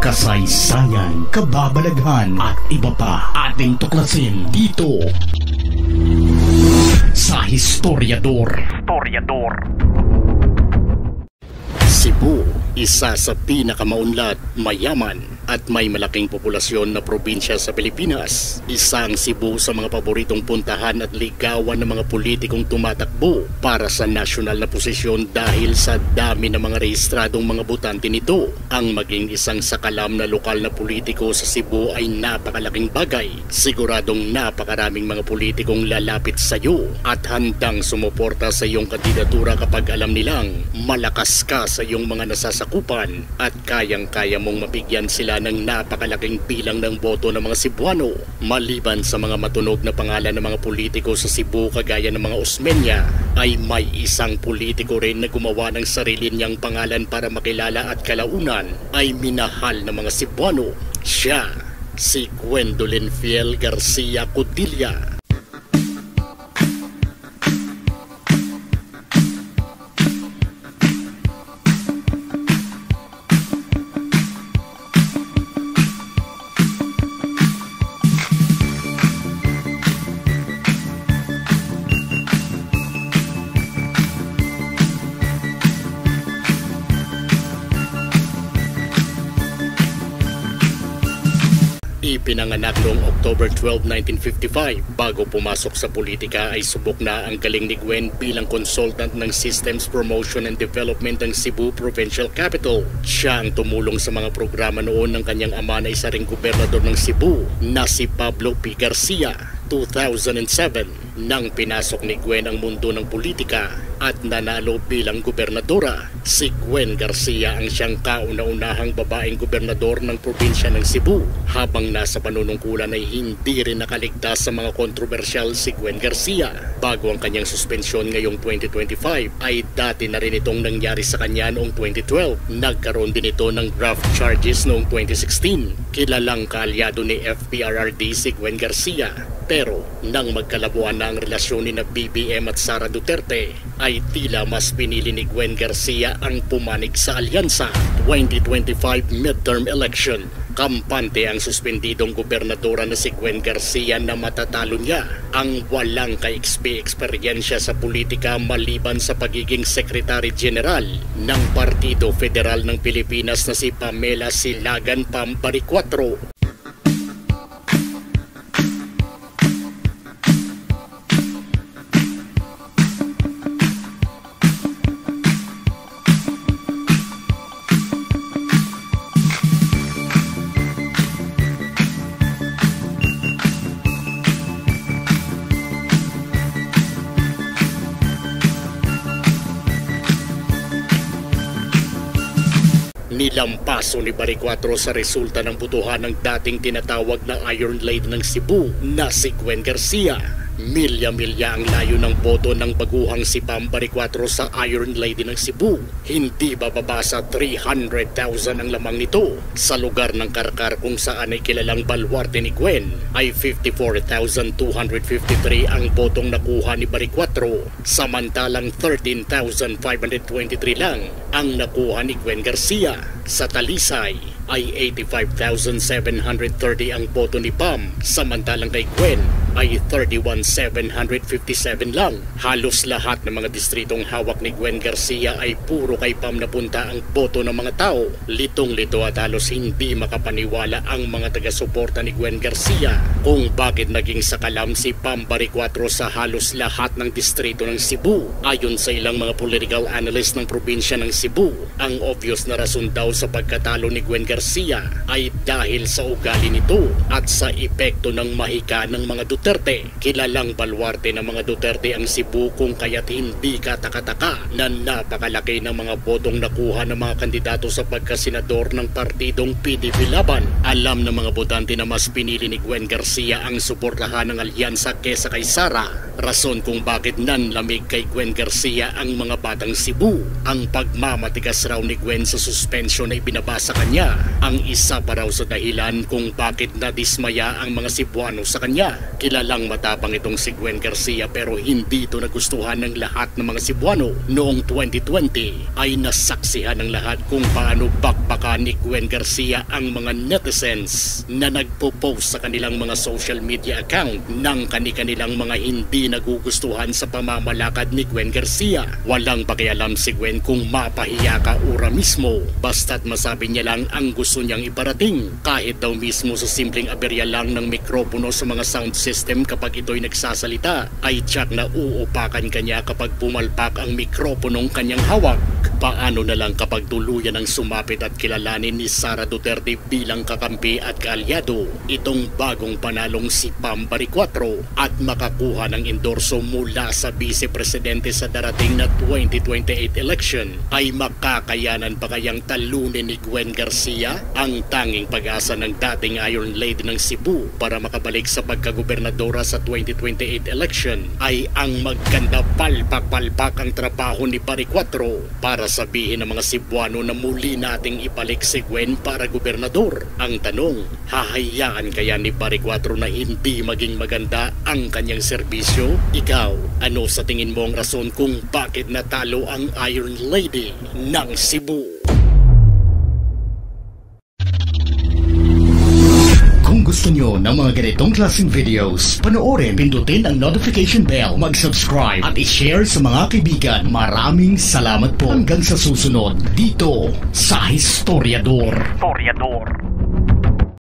kasaysayan, kababalaghan at iba pa ating tuklasin dito sa Historiador. Cebu, isa sa pinakamaunlad, mayaman at may malaking populasyon na probinsya sa Pilipinas. Isang Cebu sa mga paboritong puntahan at ligawan ng mga politikong tumatakbo para sa nasyonal na posisyon dahil sa dami ng mga rehistradong mga botante nito. Ang maging isang sakalam na lokal na politiko sa Cebu ay napakalaking bagay. Siguradong napakaraming mga politikong lalapit sa iyo at handang sumuporta sa iyong kandidatura kapag alam nilang malakas ka sa iyong mga nasasakupan at kayang-kaya mong mabigyan sila ng napakalaking bilang ng boto ng mga Cebuano. Maliban sa mga matunog na pangalan ng mga politiko sa Cebu kagaya ng mga Osmeña, ay may isang politiko rin na gumawa ng sarili niyang pangalan para makilala at kalaunan ay minahal ng mga Cebuano. Siya, si Gwendolyn Fiel Garcia Codilla. Ipinanganak noong October 12, 1955. Bago pumasok sa politika ay subok na ang galing ni Gwen bilang consultant ng Systems Promotion and Development ng Cebu Provincial Capital. Siya ang tumulong sa mga programa noon ng kanyang ama na isa ring gobernador ng Cebu na si Pablo P. Garcia. 2007 nang pinasok ni Gwen ang mundo ng politika at nanalo bilang gobernadora. Si Gwen Garcia ang siyang kauna-unahang babaeng gobernador ng probinsya ng Cebu. Habang nasa panunungkulan ay hindi rin nakaligtas sa mga kontrobersyal si Gwen Garcia. Bago ang kanyang suspensyon ngayong 2025 ay dati na rin itong nangyari sa kanya noong 2012. Nagkaroon din ito ng graft charges noong 2016. Kilalang kaalyado ni FPRRD si Gwen Garcia. Pero nang magkalabuan na ang relasyon ni na BBM at Sara Duterte, ay tila mas pinili ni Gwen Garcia ang pumanig sa alyansa. 2025 midterm election. Kampante ang suspendidong gobernadora na si Gwen Garcia na matatalo niya ang walang ka-eksperyensya sa politika maliban sa pagiging Secretary General ng Partido Federal ng Pilipinas na si Pamela Silagan Pambaricuatro. Nilampaso ni Baricuatro sa resulta ng botohan ng dating tinatawag na Iron Lady ng Cebu na si Gwen Garcia. Milya-milya ang layo ng boto ng baguhang si Pam Baricuatro sa Iron Lady ng Cebu. Hindi bababa sa 300,000 ang lamang nito. Sa lugar ng Karkar kung saan ay kilalang baluarte ni Gwen ay 54,253 ang botong nakuha ni Baricuatro, samantalang 13,523 lang ang nakuha ni Gwen Garcia. Sa Talisay ay 85,730 ang boto ni Pam, samantalang kay Gwen ay 31,757 lang. Halos lahat ng mga distritong hawak ni Gwen Garcia ay puro kay Pam napunta ang boto ng mga tao. Litong-lito at halos hindi makapaniwala ang mga taga-suporta ni Gwen Garcia kung bakit naging sakalam si Pam Baricuatro sa halos lahat ng distrito ng Cebu. Ayon sa ilang mga political analyst ng probinsya ng Cebu, ang obvious na rason daw sa pagkatalo ni Gwen Garcia ay dahil sa ugali nito at sa epekto ng mahika ng mga Duterte. Kilalang baluarte ng mga Duterte ang Cebu kung kaya't hindi kataka-taka na napakalaki ng mga botong nakuha ng mga kandidato sa pagkasenador ng partidong PDP Laban. Alam ng mga botante na mas pinili ni Gwen Garcia ang suportahan ng alyansa kesa kay Sara. Rason kung bakit nanlamig kay Gwen Garcia ang mga batang Cebu. Ang pagmamatigas raw ni Gwen sa suspension ay binabasa kanya ang isa pa raw sa dahilan kung bakit nadismaya ang mga Cebuano sa kanya. Kilalang matapang itong si Gwen Garcia pero hindi ito nagustuhan ng lahat ng mga Cebuano. Noong 2020 ay nasaksihan ng lahat kung paano bakbakan ni Gwen Garcia ang mga netizens na nagpo-post sa kanilang mga social media account ng kani-kanilang mga hindi nagugustuhan sa pamamalakad ni Gwen Garcia. Walang pakialam si Gwen kung mapahiya ka ura mismo, basta't masabi niya lang ang gusto niyang iparating. Kahit daw mismo sa simpleng aberya lang ng mikropono sa mga sound system kapag ito'y nagsasalita, ay tiyak na uupakan kanya kapag pumalpak ang mikroponong kanyang hawak. Paano na lang kapag tuluyan ang sumapit at kilalanin ni Sara Duterte bilang kakampi at kaalyado itong bagong panalong si Pam Baricuatro at makakuha ng endorso mula sa Vice Presidente sa darating na 2028 election? Ay makakayanan pa kayang talunin ni Gwen Garcia ang tanging pag-asa ng dating Iron Lady ng Cebu para makabalik sa pagkagobernadora sa 2028 election? Ay ang maganda palpak-palpak ang trabaho ni Baricuatro para sabihin ng mga Cebuano na muli nating ibalik si Gwen para gobernador? Ang tanong, hahayaan kaya ni Baricuatro na hindi maging maganda ang kanyang serbisyo? Ikaw, ano sa tingin mo ang rason kung bakit natalo ang Iron Lady ng Cebu? Kung gusto nyo ng mga ganitong klaseng videos, panoorin, pindutin ang notification bell, mag-subscribe at i-share sa mga kaibigan. Maraming salamat po hanggang sa susunod dito sa Historiador.